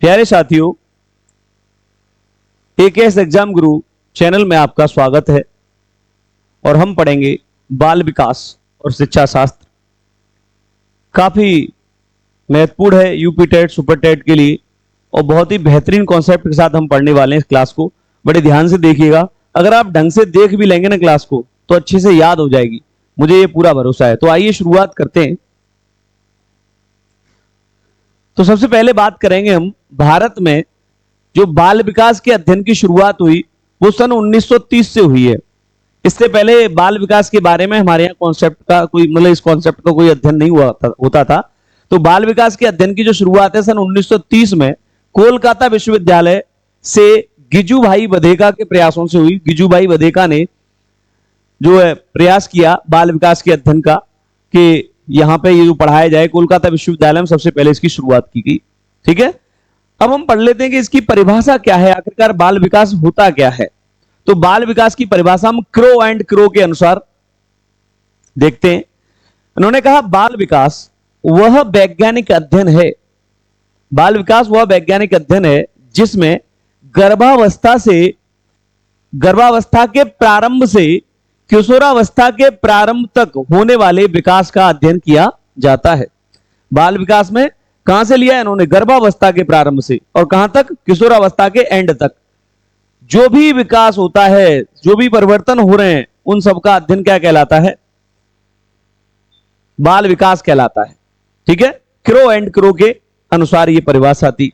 प्यारे साथियों, AKS exam गुरु channel में आपका स्वागत है और हम पढ़ेंगे बाल विकास और शिक्षा शास्त्र। काफी महत्वपूर्ण है यूपी टेट सुपर टेट के लिए और बहुत ही बेहतरीन कॉन्सेप्ट के साथ हम पढ़ने वाले हैं इस क्लास को। बड़े ध्यान से देखिएगा, अगर आप ढंग से देख भी लेंगे ना क्लास को तो अच्छे से याद हो जाएगी, मुझे ये पूरा भरोसा है। तो आइए शुरुआत करते हैं। तो सबसे पहले बात करेंगे हम भारत में जो बाल विकास के अध्ययन की शुरुआत हुई वो सन 1930 से हुई है। इससे पहले बाल विकास के बारे में हमारे यहाँ कॉन्सेप्ट का कोई इस कॉन्सेप्ट का कोई अध्ययन नहीं होता था। तो बाल विकास के अध्ययन की जो शुरुआत है सन 1930 में कोलकाता विश्वविद्यालय से गिजुभाई बधेका के प्रयासों से हुई। गिजुभाई बधेका ने जो है प्रयास किया बाल विकास के अध्ययन का कि यहां पे ये जो पढ़ाया जाए, कोलकाता विश्वविद्यालय में सबसे पहले इसकी शुरुआत की गई। ठीक है, अब हम पढ़ लेते हैं कि इसकी परिभाषा क्या है, आखिरकार बाल विकास होता क्या है। तो बाल विकास की परिभाषा हम क्रो एंड क्रो के अनुसार देखते हैं। उन्होंने कहा बाल विकास वह वैज्ञानिक अध्ययन है, बाल विकास वह वैज्ञानिक अध्ययन है जिसमें गर्भावस्था के प्रारंभ से किशोरावस्था के प्रारंभ तक होने वाले विकास का अध्ययन किया जाता है। बाल विकास में कहां से लिया है इन्होंने? गर्भावस्था के प्रारंभ से और कहां तक? किशोरावस्था के एंड तक। जो भी विकास होता है, जो भी परिवर्तन हो रहे हैं, उन सब का अध्ययन क्या कहलाता है? बाल विकास कहलाता है। ठीक है, क्रो एंड क्रो के अनुसार यह परिभाषा थी।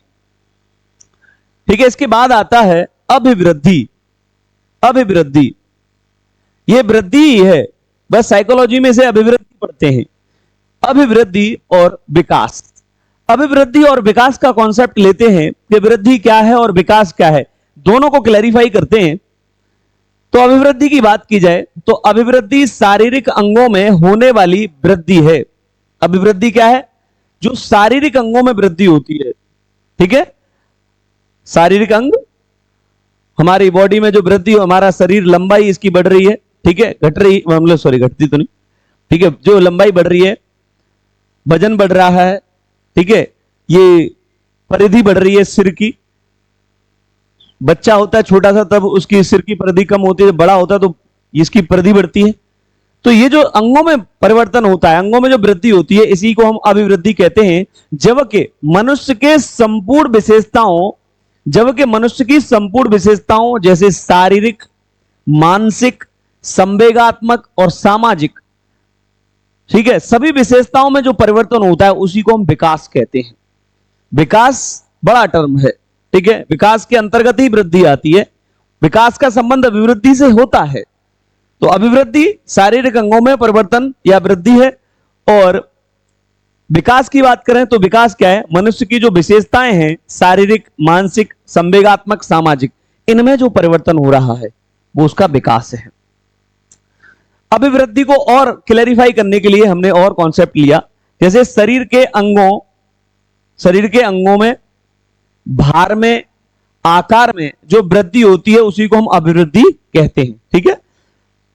ठीक है, इसके बाद आता है अभिवृद्धि। अभिवृद्धि ये वृद्धि ही है, बस साइकोलॉजी में से अभिवृद्धि पढ़ते हैं। अभिवृद्धि और विकास, अभिवृद्धि और विकास का कॉन्सेप्ट लेते हैं कि वृद्धि क्या है और विकास क्या है, दोनों को क्लैरिफाई करते हैं। तो अभिवृद्धि की बात की जाए तो अभिवृद्धि शारीरिक अंगों में होने वाली वृद्धि है। अभिवृद्धि क्या है? जो शारीरिक अंगों में वृद्धि होती है। ठीक है, शारीरिक अंग, हमारी बॉडी में जो वृद्धि हो, हमारा शरीर लंबाई इसकी बढ़ रही है। ठीक है, घट रही, मतलब सॉरी घटती तो नहीं। ठीक है, जो लंबाई बढ़ रही है, वजन बढ़ रहा है। ठीक है, ये परिधि बढ़ रही है सिर की। बच्चा होता है छोटा सा तब उसकी सिर की परिधि कम होती है, बड़ा होता है तो इसकी परिधि बढ़ती है। तो ये जो अंगों में परिवर्तन होता है, अंगों में जो वृद्धि होती है, इसी को हम अभिवृद्धि कहते हैं। जबकि मनुष्य की संपूर्ण विशेषताओं जैसे शारीरिक, मानसिक, संवेगात्मक और सामाजिक, ठीक है, सभी विशेषताओं में जो परिवर्तन होता है उसी को हम विकास कहते हैं। विकास बड़ा टर्म है। ठीक है, विकास के अंतर्गत ही वृद्धि आती है। विकास का संबंध अभिवृद्धि से होता है। तो अभिवृद्धि शारीरिक अंगों में परिवर्तन या वृद्धि है। और विकास की बात करें तो विकास क्या है? मनुष्य की जो विशेषताएं हैं, शारीरिक, मानसिक, संवेगात्मक, सामाजिक, इनमें जो परिवर्तन हो रहा है वो उसका विकास है। अभिवृद्धि को और क्लैरिफाई करने के लिए हमने और कॉन्सेप्ट लिया, जैसे शरीर के अंगों में भार में, आकार में जो वृद्धि होती है उसी को हम अभिवृद्धि कहते हैं। ठीक है,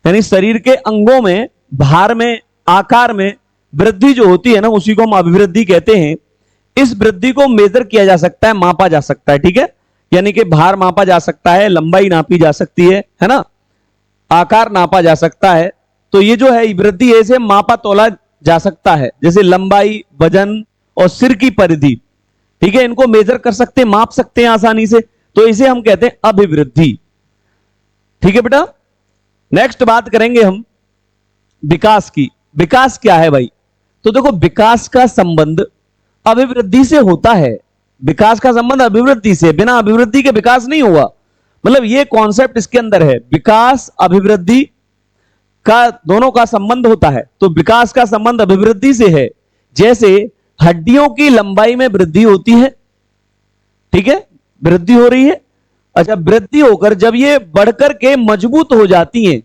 यानी शरीर के अंगों में भार में, आकार में वृद्धि जो होती है ना, उसी को हम अभिवृद्धि कहते हैं। इस वृद्धि को मेजर किया जा सकता है, मापा जा सकता है। ठीक है, यानी कि भार मापा जा सकता है, लंबाई नापी जा सकती है ना, आकार नापा जा सकता है। तो ये जो है वृद्धि है, इसे मापा तोला जा सकता है, जैसे लंबाई, वजन और सिर की परिधि। ठीक है, इनको मेजर कर सकते हैं, माप सकते हैं आसानी से, तो इसे हम कहते हैं अभिवृद्धि। ठीक है बेटा, नेक्स्ट बात करेंगे हम विकास की। विकास क्या है भाई? तो देखो, विकास का संबंध अभिवृद्धि से होता है। विकास का संबंध अभिवृद्धि से, बिना अभिवृद्धि के विकास नहीं हुआ। मतलब ये कॉन्सेप्ट इसके अंदर है, विकास अभिवृद्धि का दोनों का संबंध होता है। तो विकास का संबंध अभिवृद्धि से है। जैसे हड्डियों की लंबाई में वृद्धि होती है, ठीक है, वृद्धि हो रही है। अच्छा, वृद्धि होकर जब ये बढ़कर के मजबूत हो जाती हैं,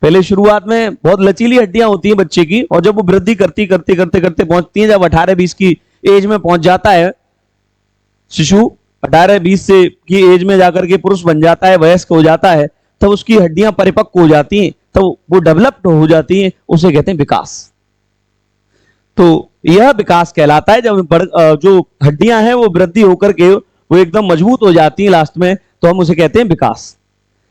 पहले शुरुआत में बहुत लचीली हड्डियां होती हैं बच्चे की, और जब वो वृद्धि करते करते पहुंचती हैं, जब 18-20 की एज में पहुंच जाता है शिशु, 18-20 से की एज में जाकर के पुरुष बन जाता है, वयस्क हो जाता है, तब उसकी हड्डियां परिपक्व हो जाती हैं, तो वो डेवलप्ड हो जाती हैं, उसे कहते हैं विकास। तो यह विकास कहलाता है। जब जो हड्डियां हैं वो वृद्धि होकर के वो एकदम मजबूत हो जाती हैं लास्ट में, तो हम उसे कहते हैं विकास।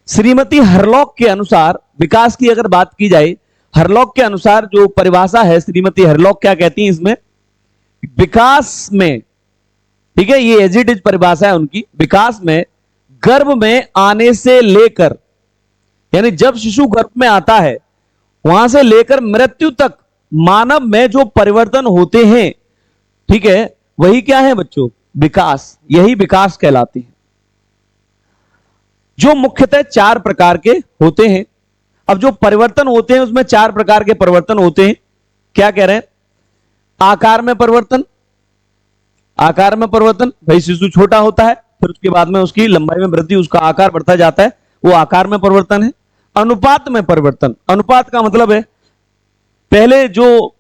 श्रीमती हरलॉक के अनुसार विकास की अगर बात की जाए, हरलॉक के अनुसार जो परिभाषा है, श्रीमती हरलॉक क्या कहती हैं इसमें, विकास में, ठीक है, ये एज इट इज परिभाषा है उनकी, विकास में गर्भ में आने से लेकर, यानी जब शिशु गर्भ में आता है वहां से लेकर मृत्यु तक मानव में जो परिवर्तन होते हैं, ठीक है, वही क्या है बच्चों, विकास। यही विकास कहलाते हैं, जो मुख्यतः 4 प्रकार के होते हैं। अब जो परिवर्तन होते हैं उसमें 4 प्रकार के परिवर्तन होते हैं। क्या कह रहे हैं, आकार में परिवर्तन, आकार में परिवर्तन, भाई शिशु छोटा होता है फिर उसके बाद में उसकी लंबाई में वृद्धि, उसका आकार बढ़ता जाता है, वो आकार में परिवर्तन है। अनुपात में परिवर्तन, अनुपात का मतलब है पहले जो,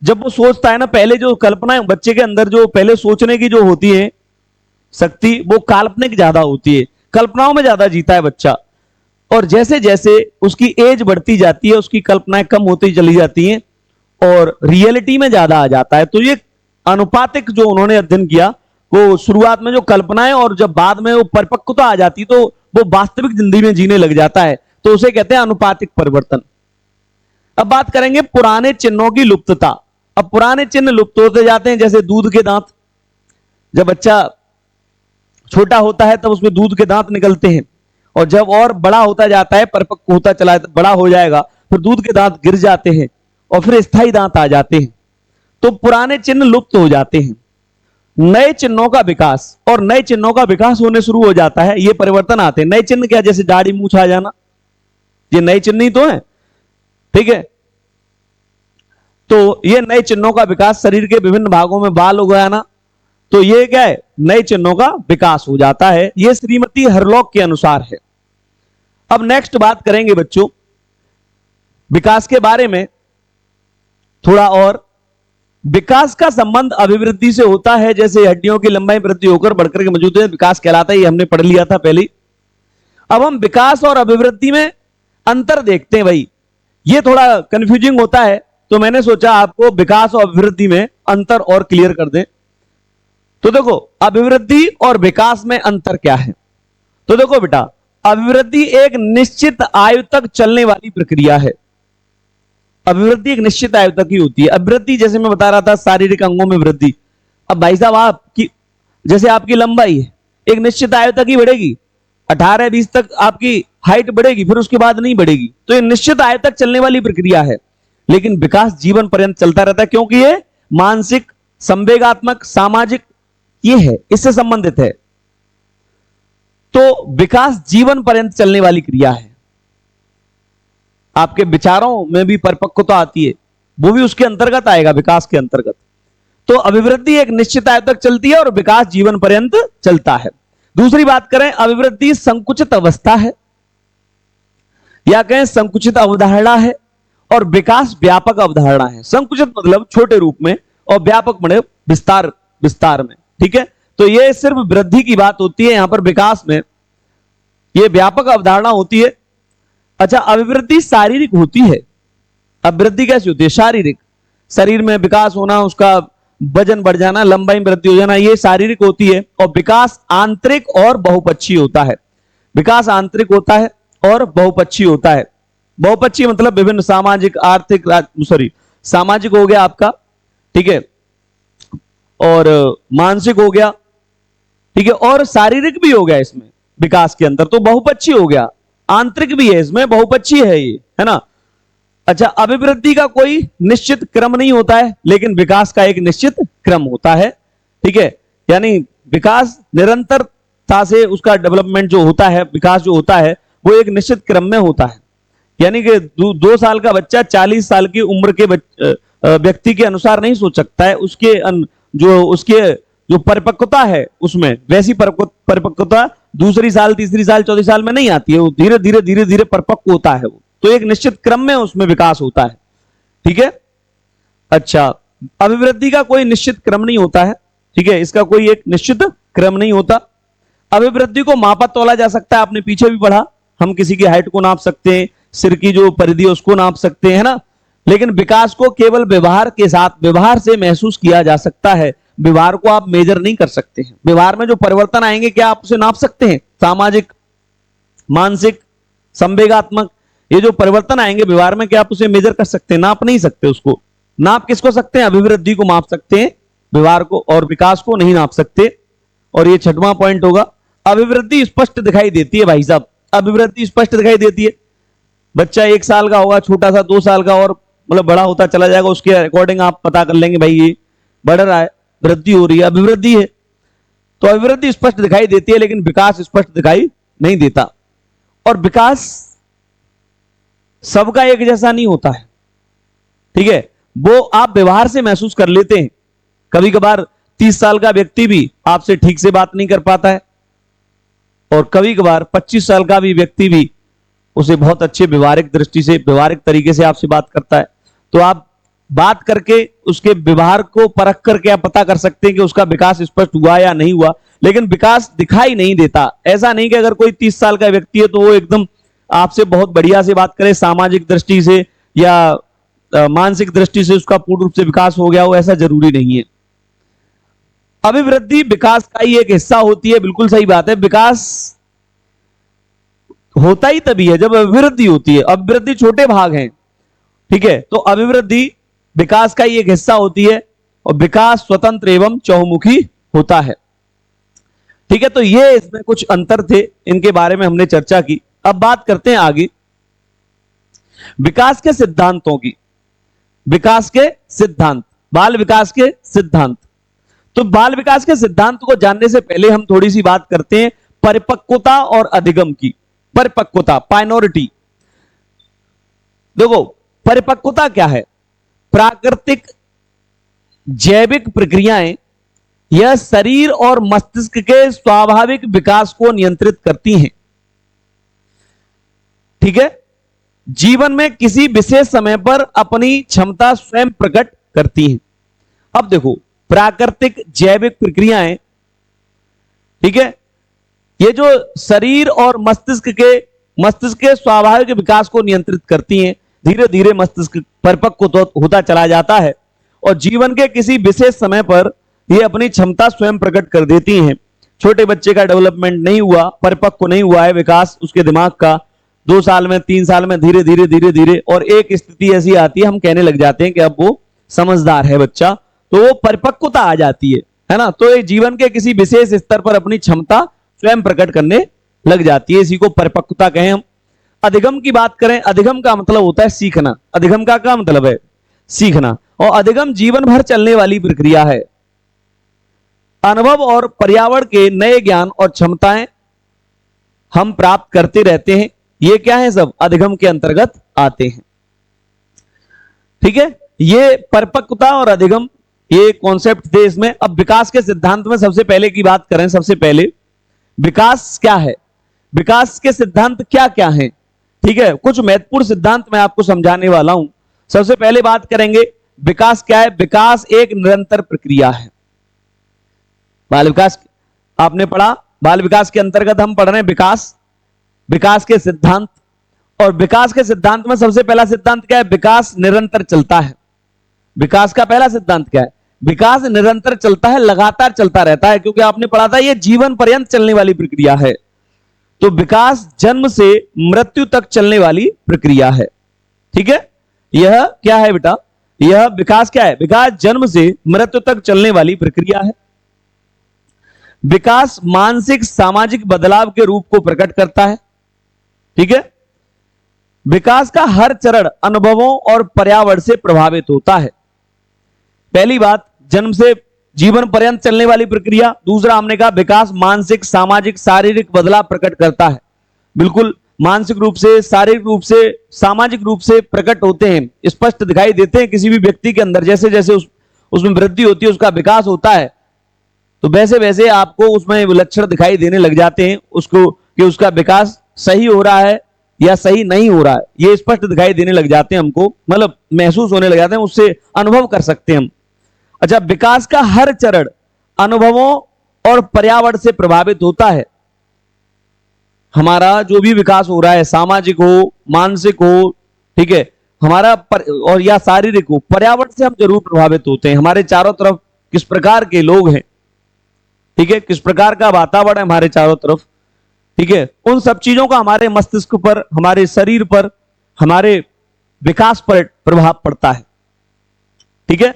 जब वो सोचता है ना, पहले जो कल्पना बच्चे के अंदर जो पहले सोचने की जो होती है शक्ति, वो काल्पनिक ज्यादा होती है, कल्पनाओं में ज्यादा जीता है बच्चा। और जैसे जैसे उसकी एज बढ़ती जाती है उसकी कल्पनाएं कम होती चली जाती हैं और रियलिटी में ज्यादा आ जाता है। तो ये अनुपातिक जो उन्होंने अध्ययन किया, वो शुरुआत में जो कल्पनाएं और जब बाद में वो परिपक्वता आ जाती तो वो वास्तविक जिंदगी में जीने लग जाता है, तो उसे कहते हैं अनुपातिक परिवर्तन। अब बात करेंगे पुराने चिन्हों की लुप्तता। अब पुराने चिन्ह लुप्त होते जाते हैं, जैसे दूध के दांत। जब बच्चा छोटा होता है तब उसमें दूध के दांत निकलते हैं, और जब और बड़ा होता जाता है, परिपक्व होता चला, बड़ा हो जाएगा, फिर दूध के दांत गिर जाते हैं और फिर स्थायी दांत आ जाते हैं। तो पुराने चिन्ह लुप्त हो जाते हैं। नए चिन्हों का विकास, और नए चिन्हों का विकास होने शुरू हो जाता है, ये परिवर्तन आते हैं। नए चिन्ह क्या, जैसे दाढ़ी मूछ आ जाना, ये नए चिन्ह ही तो है, ठीक है। तो ये नए चिन्हों का विकास, शरीर के विभिन्न भागों में बाल उग आना, तो ये क्या है, नए चिन्हों का विकास हो जाता है। ये श्रीमती हरलॉक के अनुसार है। अब नेक्स्ट बात करेंगे बच्चों विकास के बारे में थोड़ा और। विकास का संबंध अभिवृद्धि से होता है, जैसे हड्डियों की लंबाई वृद्धि होकर बढ़कर के मौजूद है, विकास कहलाता है, ये हमने पढ़ लिया था पहले। अब हम विकास और अभिवृद्धि में अंतर देखते हैं। भाई ये थोड़ा कंफ्यूजिंग होता है, तो मैंने सोचा आपको विकास और अभिवृद्धि में अंतर और क्लियर कर दें। तो देखो अभिवृद्धि और विकास में अंतर क्या है। तो देखो बेटा, अभिवृद्धि एक निश्चित आयु तक चलने वाली प्रक्रिया है। अभिवृद्धि एक निश्चित आयु तक ही होती है। अभिवृद्धि जैसे मैं बता रहा था, शारीरिक अंगों में वृद्धि। अब भाई साहब आपकी, जैसे आपकी लंबाई है एक निश्चित आयु तक ही बढ़ेगी, 18-20 तक आपकी हाइट बढ़ेगी, फिर उसके बाद नहीं बढ़ेगी। तो ये निश्चित आयु तक चलने वाली प्रक्रिया है। लेकिन विकास जीवन पर्यंत चलता रहता है, क्योंकि ये मानसिक, संवेगात्मक, सामाजिक, ये है, इससे संबंधित है। तो विकास जीवन पर्यंत चलने वाली क्रिया है। आपके विचारों में भी परिपक्वता आती है, वो भी उसके अंतर्गत आएगा, विकास के अंतर्गत। तो अभिवृद्धि एक निश्चित आयु तक चलती है और विकास जीवन पर्यंत चलता है। दूसरी बात करें, अभिवृद्धि संकुचित अवस्था है, या कहें संकुचित अवधारणा है, और विकास व्यापक अवधारणा है। संकुचित मतलब छोटे रूप में, और व्यापक मतलब विस्तार, विस्तार में, ठीक है। तो ये सिर्फ वृद्धि की बात होती है, यहां पर विकास में ये व्यापक अवधारणा होती है। अच्छा, अभिवृद्धि शारीरिक होती है। अभिवृद्धि कैसी होती है, शारीरिक, शरीर में विकास होना, उसका वजन बढ़ जाना, लंबाई में वृद्धि हो जाना, ये शारीरिक होती है। और विकास आंतरिक और बहुपक्षीय होता है। विकास आंतरिक होता है और बहुपक्षीय होता है। बहुपक्षीय मतलब विभिन्न सामाजिक, आर्थिक, सामाजिक हो गया आपका, ठीक है, और मानसिक हो गया, ठीक है, और शारीरिक भी हो गया इसमें विकास के अंदर। तो बहुपक्षीय हो गया, आंतरिक भी है इसमें, बहुपक्षीय है ये, है ना। अच्छा, अभिवृद्धि का कोई निश्चित क्रम नहीं होता है, लेकिन विकास का एक निश्चित क्रम होता है, ठीक है। यानी विकास निरंतरता से उसका डेवलपमेंट जो होता है, विकास जो होता है, वो एक निश्चित क्रम में होता है। यानी कि 2 साल का बच्चा 40 साल की उम्र के व्यक्ति के अनुसार नहीं सोच सकता है। उसके जो परिपक्वता है उसमें वैसी परिपक्वता दूसरी साल, तीसरी साल, चौथी साल में नहीं आती है। वो धीरे धीरे धीरे धीरे परिपक्व होता है वो। तो एक निश्चित क्रम में उसमें विकास होता है, ठीक है। अच्छा, अभिवृद्धि का कोई निश्चित क्रम नहीं होता है, ठीक है, इसका कोई एक निश्चित क्रम नहीं होता। अभिवृद्धि को मापा तोला जा सकता है, आपने पीछे भी पढ़ा, हम किसी की हाइट को नाप सकते हैं, सिर की जो परिधि है उसको नाप सकते हैं, है ना। लेकिन विकास को केवल व्यवहार के साथ, व्यवहार से महसूस किया जा सकता है। व्यवहार को आप मेजर नहीं कर सकते हैं। व्यवहार में जो परिवर्तन आएंगे क्या आप उसे नाप सकते हैं? सामाजिक, मानसिक, संवेगात्मक, ये जो परिवर्तन आएंगे व्यवहार में, क्या आप उसे मेजर कर सकते हैं? नाप नहीं सकते उसको। नाप किसको सकते हैं? अभिवृद्धि को माप सकते हैं, व्यवहार को और विकास को नहीं नाप सकते। और ये छठवां पॉइंट होगा, अभिवृद्धि स्पष्ट दिखाई देती है। भाई साहब, अभिवृद्धि स्पष्ट दिखाई देती है। बच्चा 1 साल का होगा, छोटा सा 2 साल का, और मतलब बड़ा होता चला जाएगा, उसके अकॉर्डिंग आप पता कर लेंगे भाई ये बढ़ रहा है, वृद्धि हो रही है, अभिवृद्धि है। तो अभिवृद्धि स्पष्ट दिखाई देती है, लेकिन विकास स्पष्ट दिखाई नहीं देता। और विकास सबका एक जैसा नहीं होता है, ठीक है? वो आप व्यवहार से महसूस कर लेते हैं। कभी कभार 30 साल का व्यक्ति भी आपसे ठीक से बात नहीं कर पाता है, और कभी कभार 25 साल का भी व्यक्ति भी उसे बहुत अच्छे व्यवहारिक दृष्टि से, व्यवहारिक तरीके से आपसे बात करता है। तो आप बात करके उसके व्यवहार को परख करके आप पता कर सकते हैं कि उसका विकास स्पष्ट हुआ या नहीं हुआ, लेकिन विकास दिखाई नहीं देता। ऐसा नहीं कि अगर कोई 30 साल का व्यक्ति है तो वो एकदम आपसे बहुत बढ़िया से बात करे, सामाजिक दृष्टि से या मानसिक दृष्टि से उसका पूर्ण रूप से विकास हो गया हो, ऐसा जरूरी नहीं है। अभिवृद्धि विकास का ही एक हिस्सा होती है, बिल्कुल सही बात है। विकास होता ही तभी है जब अभिवृद्धि होती है। अभिवृद्धि छोटे भाग हैं, ठीक है? तो अभिवृद्धि विकास का ही एक हिस्सा होती है, और विकास स्वतंत्र एवं चहुमुखी होता है, ठीक है? तो ये इसमें कुछ अंतर थे, इनके बारे में हमने चर्चा की। अब बात करते हैं आगे विकास के सिद्धांतों की। विकास के सिद्धांत, बाल विकास के सिद्धांत। तो बाल विकास के सिद्धांत को जानने से पहले हम थोड़ी सी बात करते हैं परिपक्वता और अधिगम की। परिपक्वता, पाइनोरिटी। देखो, परिपक्वता क्या है? प्राकृतिक जैविक प्रक्रियाएं यह शरीर और मस्तिष्क के स्वाभाविक विकास को नियंत्रित करती हैं, ठीक है? जीवन में किसी विशेष समय पर अपनी क्षमता स्वयं प्रकट करती हैं। अब देखो, प्राकृतिक जैविक प्रक्रियाएं, ठीक है, ये जो शरीर और मस्तिष्क के स्वाभाविक विकास को नियंत्रित करती हैं। धीरे धीरे मस्तिष्क परिपक्व होता चला जाता है, और जीवन के किसी विशेष समय पर ये अपनी क्षमता स्वयं प्रकट कर देती हैं। छोटे बच्चे का डेवलपमेंट नहीं हुआ, परिपक्व नहीं हुआ है विकास उसके दिमाग का, 2 साल में, 3 साल में धीरे धीरे और एक स्थिति ऐसी आती है, हम कहने लग जाते हैं कि अब वो समझदार है बच्चा, तो वो परिपक्वता आ जाती है ना? तो ये जीवन के किसी विशेष स्तर पर अपनी क्षमता स्वयं प्रकट करने लग जाती है, इसी को परिपक्वता कहें हम। अधिगम की बात करें, अधिगम का मतलब होता है सीखना। अधिगम का क्या मतलब है? सीखना। और अधिगम जीवन भर चलने वाली प्रक्रिया है। अनुभव और पर्यावरण के नए ज्ञान और क्षमताएं हम प्राप्त करते रहते हैं। ये क्या है? सब अधिगम के अंतर्गत आते हैं, ठीक है? ये परिपक्वता और अधिगम, ये कॉन्सेप्ट थे इसमें। अब विकास के सिद्धांत में सबसे पहले की बात करें, सबसे पहले विकास क्या है, विकास के सिद्धांत क्या क्या हैं, ठीक है? कुछ महत्वपूर्ण सिद्धांत मैं आपको समझाने वाला हूं। सबसे पहले बात करेंगे विकास क्या है। विकास एक निरंतर प्रक्रिया है। बाल विकास आपने पढ़ा, बाल विकास के अंतर्गत हम पढ़ रहे हैं विकास, विकास के सिद्धांत। और विकास के सिद्धांत में सबसे पहला सिद्धांत क्या है? विकास निरंतर चलता है। विकास का पहला सिद्धांत क्या है? विकास निरंतर चलता है, लगातार चलता रहता है, क्योंकि आपने पढ़ा था ये जीवन पर्यंत चलने वाली प्रक्रिया है। तो विकास जन्म से मृत्यु तक चलने वाली प्रक्रिया है, ठीक है? यह क्या है बेटा? यह विकास क्या है? विकास जन्म से मृत्यु तक चलने वाली प्रक्रिया है। विकास मानसिक सामाजिक बदलाव के रूप को प्रकट करता है, ठीक है? विकास का हर चरण अनुभवों और पर्यावरण से प्रभावित होता है। पहली बात, जन्म से जीवन पर्यंत चलने वाली प्रक्रिया। दूसरा हमने कहा विकास मानसिक सामाजिक शारीरिक बदलाव प्रकट करता है। बिल्कुल मानसिक रूप से, शारीरिक रूप से, सामाजिक रूप से प्रकट होते हैं, स्पष्ट दिखाई देते हैं किसी भी व्यक्ति के अंदर। जैसे जैसे उसमें वृद्धि होती है, उसका विकास होता है, तो वैसे वैसे आपको उसमें लक्षण दिखाई देने लग जाते हैं उसको, कि उसका विकास सही हो रहा है या सही नहीं हो रहा है। ये स्पष्ट दिखाई देने लग जाते हैं हमको, मतलब महसूस होने लग जाते हैं, उससे अनुभव कर सकते हैं हम। अच्छा, विकास का हर चरण अनुभवों और पर्यावरण से प्रभावित होता है। हमारा जो भी विकास हो रहा है, सामाजिक हो, मानसिक हो, ठीक है, हमारा और या शारीरिक हो, पर्यावरण से हम जरूर प्रभावित होते हैं। हमारे चारों तरफ किस प्रकार के लोग हैं, ठीक है, किस प्रकार का वातावरण है हमारे चारों तरफ, ठीक है, उन सब चीजों का हमारे मस्तिष्क पर, हमारे शरीर पर, हमारे विकास पर प्रभाव पड़ता है। ठीक है,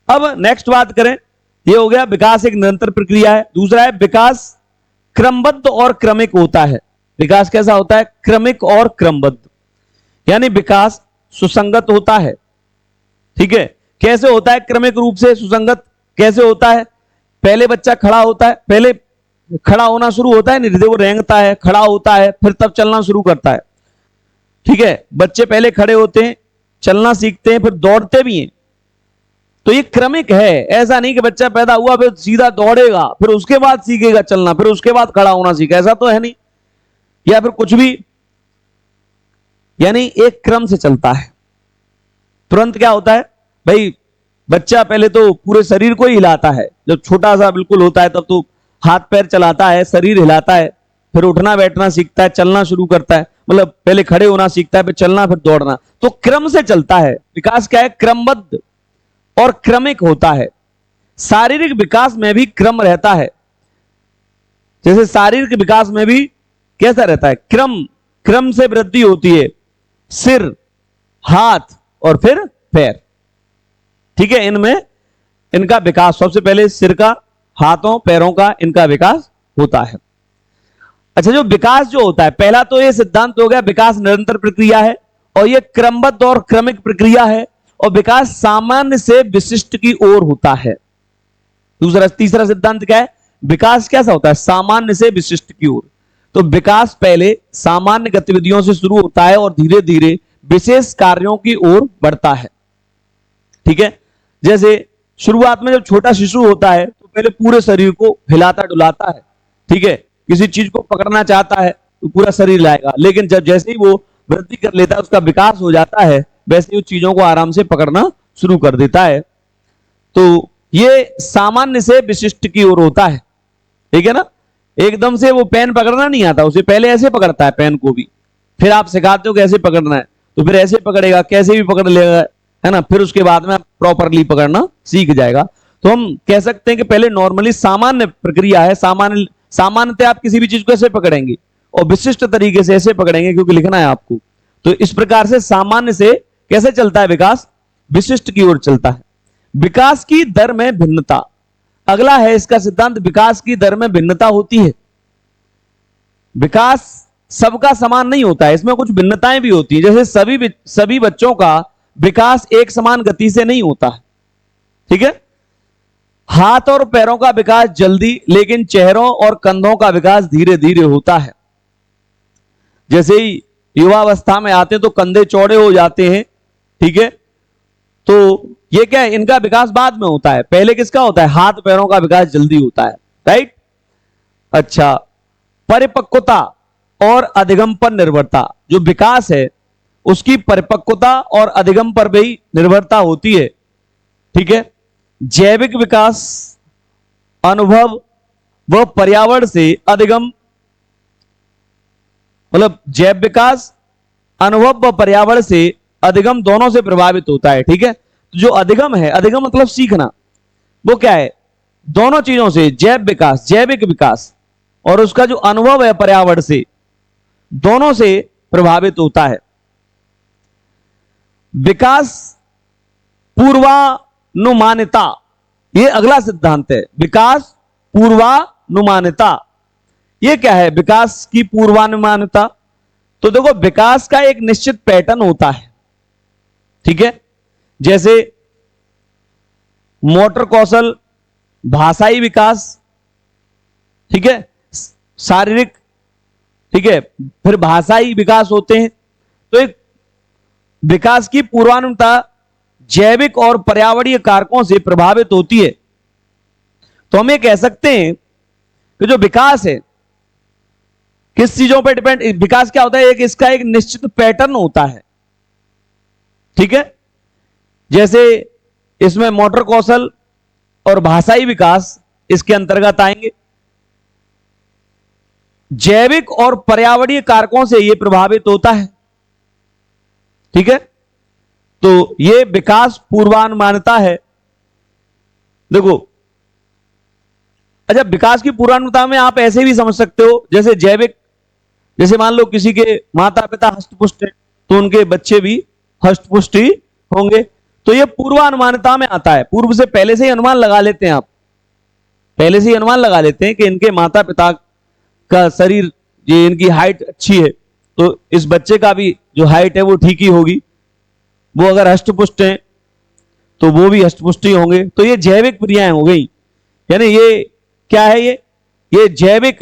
अब नेक्स्ट बात करें, ये हो गया विकास एक निरंतर प्रक्रिया है। दूसरा है विकास क्रमबद्ध और क्रमिक होता है। विकास कैसा होता है? क्रमिक और क्रमबद्ध, यानी विकास सुसंगत होता है। ठीक है, कैसे होता है क्रमिक रूप से सुसंगत? कैसे होता है? पहले बच्चा खड़ा होता है, पहले खड़ा होना शुरू होता है, नहीं वो रेंगता है, खड़ा होता है, फिर तब चलना शुरू करता है। ठीक है, बच्चे पहले खड़े होते हैं, चलना सीखते हैं, फिर दौड़ते भी हैं। तो ये क्रमिक है, ऐसा नहीं कि बच्चा पैदा हुआ फिर सीधा दौड़ेगा, फिर उसके बाद सीखेगा चलना, फिर उसके बाद खड़ा होना सीखेगा, ऐसा तो है नहीं, या फिर कुछ भी, यानी एक क्रम से चलता है। तुरंत क्या होता है भाई, बच्चा पहले तो पूरे शरीर को ही हिलाता है, जब छोटा सा बिल्कुल होता है तब तो हाथ पैर चलाता है, शरीर हिलाता है, फिर उठना बैठना सीखता है, चलना शुरू करता है, मतलब पहले खड़े होना सीखता है, फिर चलना, फिर दौड़ना, तो क्रम से चलता है। विकास क्या है? क्रमबद्ध और क्रमिक होता है। शारीरिक विकास में भी क्रम रहता है, जैसे शारीरिक विकास में भी कैसा रहता है? क्रम से वृद्धि होती है, सिर, हाथ और फिर पैर। ठीक है, इनमें इनका विकास सबसे पहले सिर का, हाथों पैरों का, इनका विकास होता है। अच्छा, जो विकास जो होता है, पहला तो ये सिद्धांत हो गया विकास निरंतर प्रक्रिया है और ये क्रमबद्ध और क्रमिक प्रक्रिया है, और विकास सामान्य से विशिष्ट की ओर होता है। तीसरा सिद्धांत क्या है? विकास कैसा होता है? सामान्य से विशिष्ट की ओर। तो विकास पहले सामान्य गतिविधियों से शुरू होता है और धीरे धीरे विशेष कार्यों की ओर बढ़ता है। ठीक है, जैसे शुरुआत में जब छोटा शिशु होता है तो पहले पूरे शरीर को हिलाता डुलाता है। ठीक है, किसी चीज को पकड़ना चाहता है तो पूरा शरीर लाएगा, लेकिन जब जैसे ही वो वृद्धि कर लेता है, उसका विकास हो जाता है, वैसे ही चीजों को आराम से पकड़ना शुरू कर देता है। तो ये सामान्य से विशिष्ट की ओर होता है। ठीक है ना, एकदम से वो पेन पकड़ना नहीं आता, उसे पहले ऐसे पकड़ता है पेन को भी, फिर आप सिखाते हो कैसे पकड़ना है तो फिर ऐसे पकड़ेगा, कैसे भी पकड़ लेगा, है ना, फिर उसके बाद में प्रॉपरली पकड़ना सीख जाएगा। तो हम कह सकते हैं कि पहले नॉर्मली सामान्य प्रक्रिया है, सामान्यतः आप किसी भी चीज को ऐसे पकड़ेंगे और विशिष्ट तरीके से ऐसे पकड़ेंगे, क्योंकि लिखना है आपको। तो इस प्रकार से सामान्य से कैसे चलता है विकास? विशिष्ट की ओर चलता है। विकास की दर में भिन्नता, अगला है इसका सिद्धांत, विकास की दर में भिन्नता होती है। विकास सबका समान नहीं होता है, इसमें कुछ भिन्नताएं भी होती है। जैसे सभी बच्चों का विकास एक समान गति से नहीं होता है। ठीक है, हाथ और पैरों का विकास जल्दी, लेकिन चेहरों और कंधों का विकास धीरे धीरे होता है। जैसे ही युवावस्था में आते हैं तो कंधे चौड़े हो जाते हैं। ठीक है, तो ये क्या है? इनका विकास बाद में होता है, पहले किसका होता है? हाथ पैरों का विकास जल्दी होता है। राइट। अच्छा, परिपक्वता और अधिगम पर निर्भरता, जो विकास है उसकी परिपक्वता और अधिगम पर भी निर्भरता होती है। ठीक है, जैविक विकास अनुभव व पर्यावरण से, अधिगम मतलब जैव विकास अनुभव व पर्यावरण से, अधिगम दोनों से प्रभावित होता है। ठीक है, तो जो अधिगम है, अधिगम मतलब सीखना, वो क्या है? दोनों चीजों से, जैव विकास, जैविक विकास, और उसका जो अनुभव है पर्यावरण से, दोनों से प्रभावित होता है। विकास पूर्वानुमानिता, ये अगला सिद्धांत है, विकास पूर्वानुमानिता। ये क्या है विकास की पूर्वानुमानिता? तो देखो, विकास का एक निश्चित पैटर्न होता है। ठीक है, जैसे मोटर कौशल, भाषाई विकास, ठीक है, शारीरिक, ठीक है, फिर भाषाई विकास होते हैं। तो एक विकास की पूर्वानुमानिता जैविक और पर्यावरणीय कारकों से प्रभावित होती है। तो हम ये कह सकते हैं कि जो विकास है किस चीजों पर डिपेंड, विकास क्या होता है? एक इसका एक निश्चित पैटर्न होता है। ठीक है, जैसे इसमें मोटर कौशल और भाषाई विकास इसके अंतर्गत आएंगे। जैविक और पर्यावरणीय कारकों से यह प्रभावित होता है। ठीक है, तो ये विकास पूर्वानुमानता है। देखो, अच्छा, विकास की पूर्वानुमानता में आप ऐसे भी समझ सकते हो, जैसे जैविक, जैसे मान लो किसी के माता पिता हष्टपुष्ट है तो उनके बच्चे भी हष्टपुष्ट ही होंगे, तो ये पूर्वानुमानता में आता है। पूर्व से पहले से ही अनुमान लगा लेते हैं, आप पहले से ही अनुमान लगा लेते हैं कि इनके माता पिता का शरीर, ये इनकी हाइट अच्छी है तो इस बच्चे का भी जो हाइट है वो ठीक ही होगी। वो अगर हष्टपुष्ट हैं तो वो भी हष्टपुष्ट ही होंगे। तो ये जैविक क्रियाएं हो गई, यानी ये क्या है, ये जैविक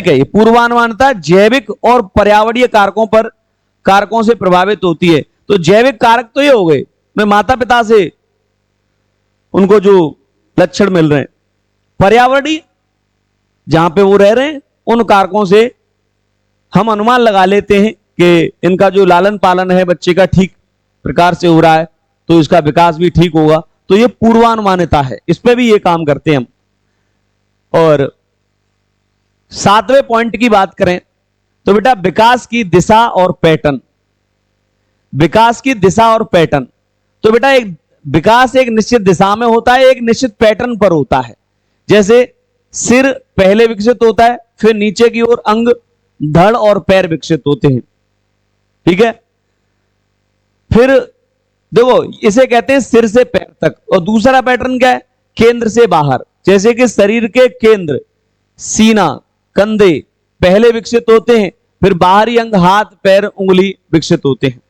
है। ये पूर्वानुमानता जैविक और पर्यावरणीय कारकों से प्रभावित होती है। तो जैविक कारक तो ये हो गए, मैं माता पिता से उनको जो लक्षण मिल रहे हैं। पर्यावरणीय, जहां पे वो रह रहे हैं उन कारकों से हम अनुमान लगा लेते हैं कि इनका जो लालन पालन है बच्चे का ठीक प्रकार से हो रहा है तो इसका विकास भी ठीक होगा। तो ये पूर्वानुमानता है, इस पे भी ये काम करते हैं हम। और 7वें पॉइंट की बात करें तो बेटा विकास की दिशा और पैटर्न। विकास की दिशा और पैटर्न, तो बेटा एक विकास एक निश्चित दिशा में होता है, एक निश्चित पैटर्न पर होता है। जैसे सिर पहले विकसित होता है, फिर नीचे की ओर अंग, धड़ और पैर विकसित होते हैं, ठीक है। फिर देखो, इसे कहते हैं सिर से पैर तक। और दूसरा पैटर्न क्या है, केंद्र से बाहर। जैसे कि शरीर के केंद्र, सीना, कंधे पहले विकसित होते हैं, फिर बाहरी अंग, हाथ, पैर, उंगली विकसित होते हैं।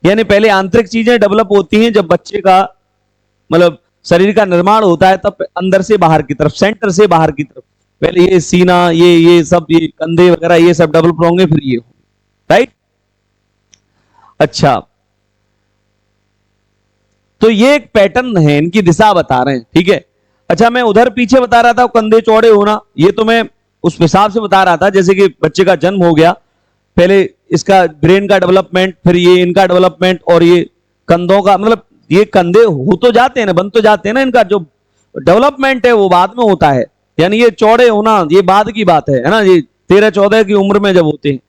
यानी पहले आंतरिक चीजें डेवलप होती हैं, जब बच्चे का मतलब शरीर का निर्माण होता है तब अंदर से बाहर की तरफ, सेंटर से बाहर की तरफ पहले ये सीना, ये सब, ये कंधे वगैरह ये सब डेवलप होंगे, फिर ये होंगे, राइट। अच्छा, तो ये एक पैटर्न है, इनकी दिशा बता रहे हैं, ठीक है। अच्छा, मैं उधर पीछे बता रहा था कंधे चौड़े होना, ये तो मैं उस हिसाब से बता रहा था जैसे कि बच्चे का जन्म हो गया, पहले इसका ब्रेन का डेवलपमेंट, फिर ये इनका डेवलपमेंट, और ये कंधों का, मतलब ये कंधे हो तो जाते हैं ना, बन तो जाते हैं ना, इनका जो डेवलपमेंट है वो बाद में होता है। यानी ये चौड़े होना ये बाद की बात है ना, ये 13-14 की उम्र में जब होते हैं,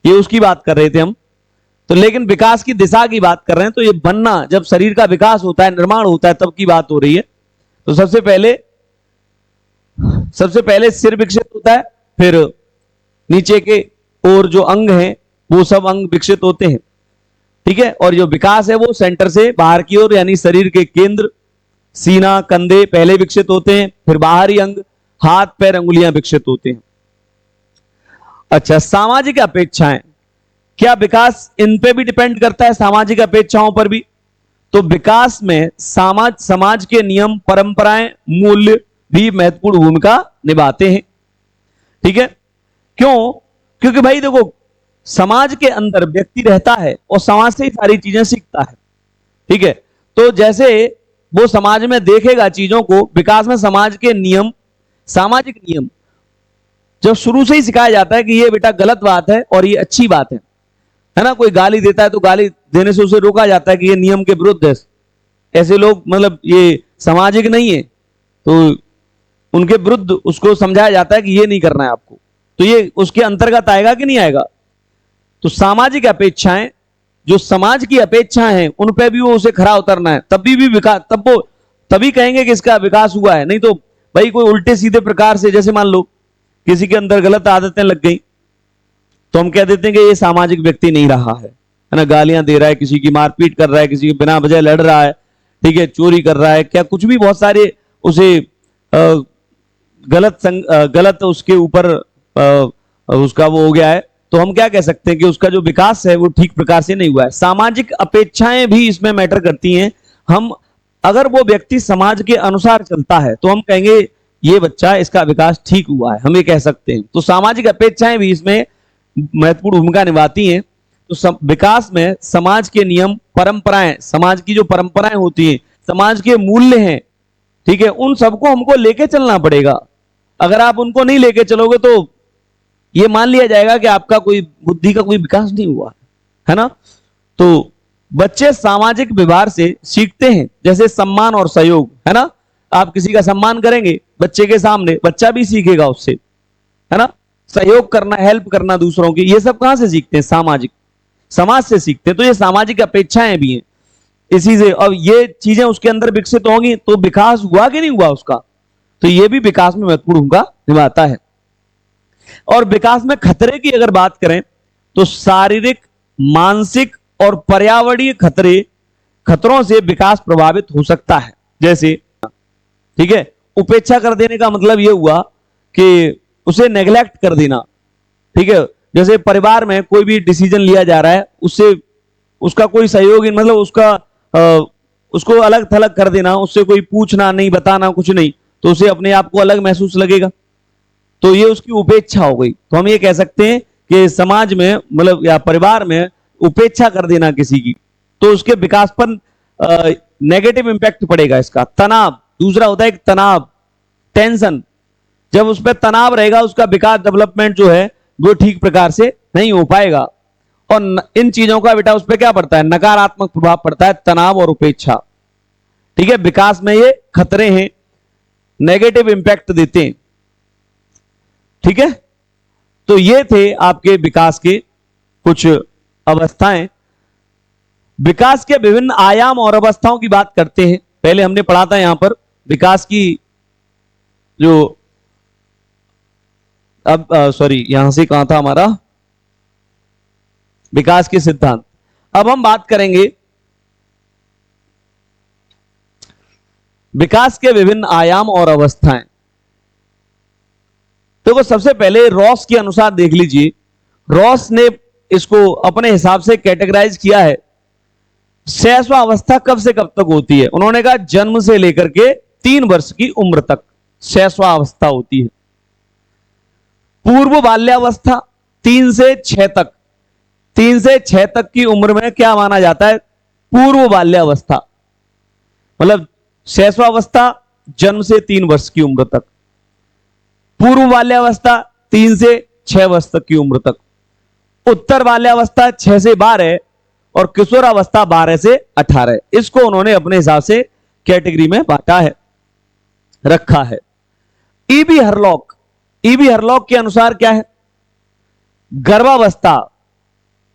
ये उसकी बात कर रहे थे हम। तो लेकिन विकास की दिशा की बात कर रहे हैं, तो ये बनना, जब शरीर का विकास होता है, निर्माण होता है, तब की बात हो रही है। तो सबसे पहले सिर विकसित होता है, फिर नीचे के और जो अंग हैं वो सब अंग विकसित होते हैं, ठीक है। और जो विकास है वो सेंटर से बाहर की ओर, यानी शरीर के केंद्र, सीना, कंधे पहले विकसित होते हैं, फिर बाहरी अंग, हाथ, पैर, अंगुलियां विकसित होते हैं। अच्छा, सामाजिक अपेक्षाएं, क्या विकास इन पे भी डिपेंड करता है, सामाजिक अपेक्षाओं पर भी? तो विकास में समाज के नियम, परंपराएं, मूल्य भी महत्वपूर्ण भूमिका निभाते हैं, ठीक है। क्यों? क्योंकि भाई देखो, समाज के अंदर व्यक्ति रहता है और समाज से ही सारी चीजें सीखता है, ठीक है। तो जैसे वो समाज में देखेगा चीजों को, विकास में समाज के नियम, सामाजिक नियम जब शुरू से ही सिखाया जाता है कि ये बेटा गलत बात है और ये अच्छी बात है ना। कोई गाली देता है तो गाली देने से उसे रोका जाता है कि ये नियम के विरुद्ध है, ऐसे लोग मतलब ये सामाजिक नहीं है, तो उनके विरुद्ध उसको समझाया जाता है कि ये नहीं करना है आपको। तो ये उसके अंतर्गत आएगा कि नहीं आएगा? तो सामाजिक अपेक्षाएं, जो समाज की अपेक्षाएं हैं, उन पे भी वो उसे खरा उतरना है, तभी भी विकास, तब वो तभी कहेंगे कि इसका विकास हुआ है। नहीं तो भाई कोई उल्टे सीधे प्रकार से, जैसे मान लो किसी के अंदर गलत आदतें लग गई तो हम कह देते हैं कि ये सामाजिक व्यक्ति नहीं रहा है ना। गालियां दे रहा है, किसी की मारपीट कर रहा है, किसी की बिना वजह लड़ रहा है, ठीक है, चोरी कर रहा है, क्या कुछ भी, बहुत सारे उसे गलत उसके ऊपर उसका वो हो गया है, तो हम क्या कह सकते हैं कि उसका जो विकास है वो ठीक प्रकार से नहीं हुआ है। सामाजिक अपेक्षाएं भी इसमें मैटर करती हैं। हम अगर वो व्यक्ति समाज के अनुसार चलता है तो हम कहेंगे ये बच्चा, इसका विकास ठीक हुआ है, हम ये कह सकते हैं। तो सामाजिक अपेक्षाएं भी इसमें महत्वपूर्ण भूमिका निभाती हैं। तो विकास में समाज के नियम, परंपराएं, समाज की जो परंपराएं होती हैं, समाज के मूल्य हैं, ठीक है, उन सबको हमको लेके चलना पड़ेगा। अगर आप उनको नहीं लेके चलोगे तो ये मान लिया जाएगा कि आपका कोई बुद्धि का कोई विकास नहीं हुआ है ना। तो बच्चे सामाजिक व्यवहार से सीखते हैं, जैसे सम्मान और सहयोग, है ना। आप किसी का सम्मान करेंगे बच्चे के सामने, बच्चा भी सीखेगा उससे, है ना। सहयोग करना, हेल्प करना दूसरों की, ये सब कहां से सीखते हैं? सामाजिक, समाज से सीखते हैं। तो ये सामाजिक अपेक्षाएं भी हैं इसी से। अब ये चीजें उसके अंदर विकसित होंगी तो विकास हुआ कि नहीं हुआ उसका, तो ये भी विकास में महत्वपूर्ण भूमिका निभाता है। और विकास में खतरे की अगर बात करें तो शारीरिक, मानसिक और पर्यावरणीय खतरों से विकास प्रभावित हो सकता है। जैसे, ठीक है, उपेक्षा कर देने का मतलब यह हुआ कि उसे नेग्लेक्ट कर देना, ठीक है। जैसे परिवार में कोई भी डिसीजन लिया जा रहा है, उससे उसका कोई सहयोग, मतलब उसको अलग थलग कर देना, उससे कोई पूछना नहीं, बताना कुछ नहीं, तो उसे अपने आप को अलग महसूस लगेगा, तो ये उसकी उपेक्षा हो गई। तो हम ये कह सकते हैं कि समाज में, मतलब या परिवार में उपेक्षा कर देना किसी की, तो उसके विकास पर नेगेटिव इंपैक्ट पड़ेगा इसका। तनाव दूसरा होता है, एक तनाव, टेंशन। जब उस पर तनाव रहेगा, उसका विकास, डेवलपमेंट जो है वो ठीक प्रकार से नहीं हो पाएगा। और इन चीजों का बेटा उस पर क्या पड़ता है, नकारात्मक प्रभाव पड़ता है, तनाव और उपेक्षा, ठीक है। विकास में ये खतरे हैं, नेगेटिव इंपैक्ट देते हैं, ठीक है। तो ये थे आपके विकास के कुछ अवस्थाएं। विकास के विभिन्न आयाम और अवस्थाओं की बात करते हैं। पहले हमने पढ़ा था यहां पर विकास की जो, अब सॉरी, यहां से कहां था हमारा विकास के सिद्धांत। अब हम बात करेंगे विकास के विभिन्न आयाम और अवस्थाएं। तो सबसे पहले रॉस के अनुसार देख लीजिए, रॉस ने इसको अपने हिसाब से कैटेगराइज किया है। शैशवावस्था कब से कब तक होती है? उन्होंने कहा जन्म से लेकर के 3 वर्ष की उम्र तक शैशवावस्था होती है। पूर्व बाल्यावस्था 3 से 6 तक, 3 से 6 तक की उम्र में क्या माना जाता है? पूर्व बाल्यावस्था, मतलब शैशवावस्था जन्म से 3 वर्ष की उम्र तक, पूर्व बाल्यावस्था 3 से 6 वर्ष तक की उम्र तक, उत्तर बाल्यावस्था 6 से 12 और किशोरावस्था 12 से 18। इसको उन्होंने अपने हिसाब से कैटेगरी में बांटा है, रखा है। ईबी हरलॉक के अनुसार क्या है? गर्भावस्था,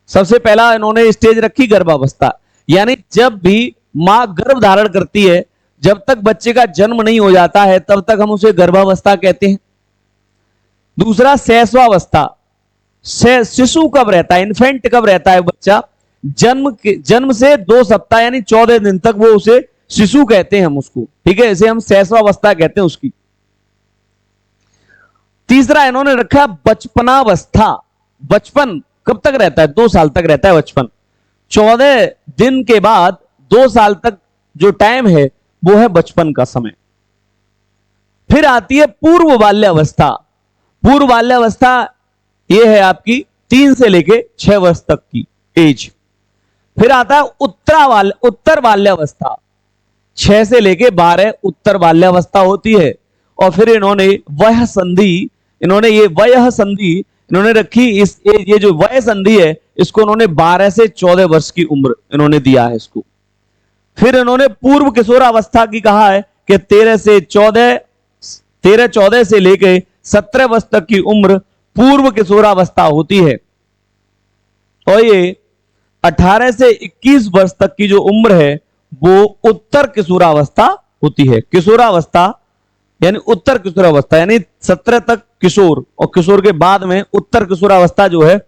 सबसे पहला इन्होंने स्टेज रखी गर्भावस्था, यानी जब भी मां गर्भ धारण करती है, जब तक बच्चे का जन्म नहीं हो जाता है तब तक हम उसे गर्भावस्था कहते हैं। दूसरा शैशवावस्था, शिशु कब रहता है, इन्फेंट कब रहता है बच्चा? जन्म से 2 सप्ताह यानी 14 दिन तक वो उसे शिशु कहते हैं हम उसको, ठीक है, इसे हम शैशवावस्था कहते हैं उसकी। तीसरा इन्होंने रखा बचपनावस्था, बचपन कब तक रहता है? 2 साल तक रहता है बचपन। 14 दिन के बाद 2 साल तक जो टाइम है वो है बचपन का समय। फिर आती है पूर्व बाल्यावस्था। पूर्व बाल्यावस्था ये है आपकी 3 से लेके 6 वर्ष तक की एज। फिर आता है उत्तर बाल्यावस्था, 6 से लेके 12 उत्तर बाल्यावस्था होती है। और फिर इन्होंने वय संधि, इन्होंने रखी, ये जो वय संधि है इसको इन्होंने 12 से 14 वर्ष की उम्र इन्होंने दिया है इसको। फिर इन्होंने पूर्व किशोरावस्था की कहा है कि 13 14 से लेके 17 वर्ष तक की उम्र पूर्व किशोरावस्था होती है। और ये 18 से 21 वर्ष तक की जो उम्र है वो उत्तर किशोरावस्था होती है। किशोरावस्था यानी उत्तर किशोरावस्था, यानी 17 तक किशोर, और किशोर के बाद में उत्तर किशोरावस्था जो है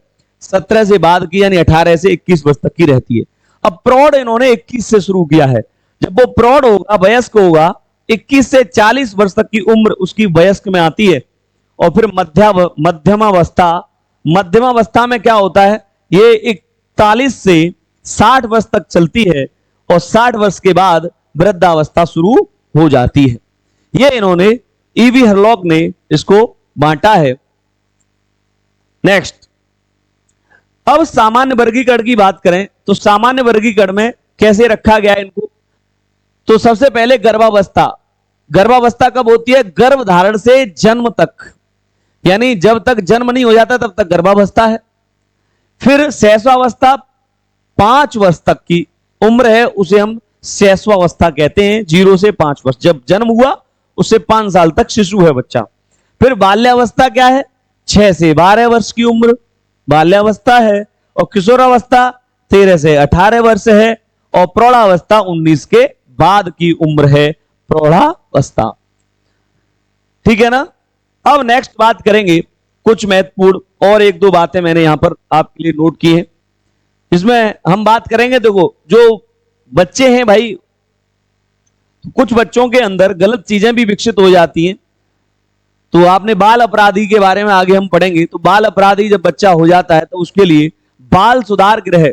17 से बाद की, यानी 18 से 21 वर्ष तक की रहती है। अब प्रौढ़ इन्होंने 21 से शुरू किया है। जब वो प्रौढ़ होगा, वयस्क होगा, 21 से 40 वर्ष तक की उम्र उसकी वयस्क में आती है। और फिर मध्यमावस्था में क्या होता है? ये 41 से 60 वर्ष तक चलती है और 60 वर्ष के बाद वृद्धावस्था शुरू हो जाती है। ये इन्होंने ईवी हरलॉक ने इसको बांटा है। नेक्स्ट, अब सामान्य वर्गीकरण की बात करें तो सामान्य वर्गीकरण में कैसे रखा गया है इनको? तो सबसे पहले गर्भावस्था कब होती है? गर्भ धारण से जन्म तक, यानी जब तक जन्म नहीं हो जाता तब तक गर्भावस्था है। फिर शैशवावस्था 5 वर्ष तक की उम्र है, उसे हम शैशवावस्था कहते हैं। 0 से 5 वर्ष, जब जन्म हुआ उससे 5 साल तक शिशु है बच्चा। फिर बाल्यावस्था क्या है? 6 से 12 वर्ष की उम्र बाल्यावस्था है। और किशोरावस्था 13 से 18 वर्ष है और प्रौढ़ावस्था 19 के बाद की उम्र है प्रौढ़ावस्था। ठीक है ना। अब नेक्स्ट बात करेंगे कुछ महत्वपूर्ण और एक दो बातें मैंने यहां पर आपके लिए नोट की हैं। इसमें हम बात करेंगे, देखो जो बच्चे हैं भाई, कुछ बच्चों के अंदर गलत चीजें भी विकसित हो जाती हैं। तो आपने बाल अपराधी के बारे में आगे हम पढ़ेंगे। तो बाल अपराधी जब बच्चा हो जाता है तो उसके लिए बाल सुधार गृह,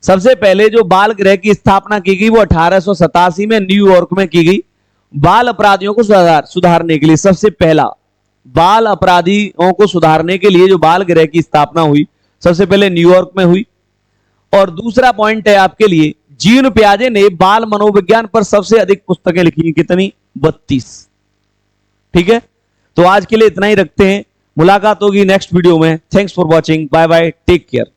सबसे पहले जो बाल गृह की स्थापना की गई वो 1887 में न्यूयॉर्क में की गई। बाल अपराधियों को सुधारने के लिए सबसे पहला बाल अपराधियों को सुधारने के लिए जो बाल गृह की स्थापना हुई सबसे पहले न्यूयॉर्क में हुई। और दूसरा पॉइंट है आपके लिए, जीन पियाजे ने बाल मनोविज्ञान पर सबसे अधिक पुस्तकें लिखी। कितनी? 32। ठीक है, तो आज के लिए इतना ही रखते हैं। मुलाकात होगी नेक्स्ट वीडियो में। Thanks for watching, bye bye, take care.